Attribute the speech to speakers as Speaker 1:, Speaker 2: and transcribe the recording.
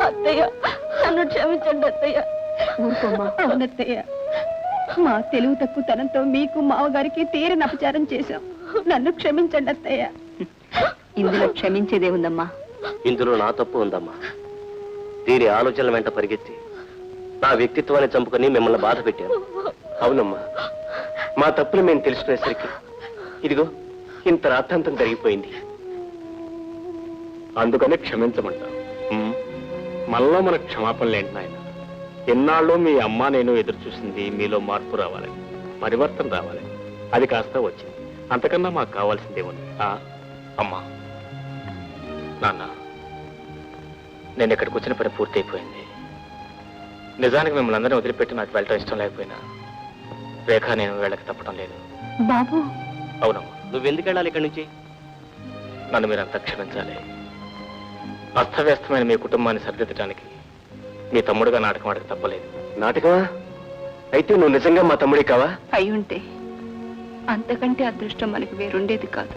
Speaker 1: అత్తయ్య నన్ను క్షమించండి అత్తయ్య.
Speaker 2: ఊరుకోమ్మా. అవునత్తయ్య, మా తెలుగు తక్కువతనంతో మీకు మావగారికి తీరని అపచారం చేశాం. నన్ను క్షమించండి అత్తయ్య. ఇందులో క్షమించేదే ఉందమ్మా.
Speaker 3: ఇందులో నా తప్పు ఉందమ్మా. దీని ఆలోచనల వెంట పరిగెత్తి నా వ్యక్తిత్వాన్ని చంపుకొని మిమ్మల్ని బాధ పెట్టాను.
Speaker 4: అవునమ్మా, మా తప్పులు మేము తెలుసుకునేసరికి ఇదిగో ఇంత రాద్ధాంతం జరిగిపోయింది. అందుకనే క్షమించమంటాం. మళ్ళా మనకు క్షమాపణలు ఏంటి నాయన? ఎన్నాళ్ళు మీ అమ్మ నేను ఎదురు చూసింది మీలో మార్పు రావాలని, పరివర్తన రావాలని. అది కాస్త వచ్చింది. అంతకన్నా మాకు కావాల్సిందేముంది? అమ్మా, నాన్న, నేను ఇక్కడికి వచ్చిన పని పూర్తి అయిపోయింది. నిజానికి మిమ్మల్ని అందరినీ వదిలిపెట్టి నాకు వెళ్ళటం ఇష్టం లేకపోయినా రేఖ నేను వెళ్ళక తప్పడం లేదు.
Speaker 2: బాబు.
Speaker 4: అవునమ్మా.
Speaker 3: నువ్వెందుకు వెళ్ళాలి ఇక్కడి నుంచి?
Speaker 4: నన్ను మీరంతా క్షమించాలి. అస్తవ్యస్తమైన మీ కుటుంబాన్ని సరిదిద్దడానికి మీ తమ్ముడుగా నాటకం ఆడక తప్పలేదు. నాటకమా? అయితే నువ్వు నిజంగా మా తమ్ముడి కావా?
Speaker 2: అయి ఉంటే అంతకంటే అదృష్టం మనకు వేరుండేది కాదు.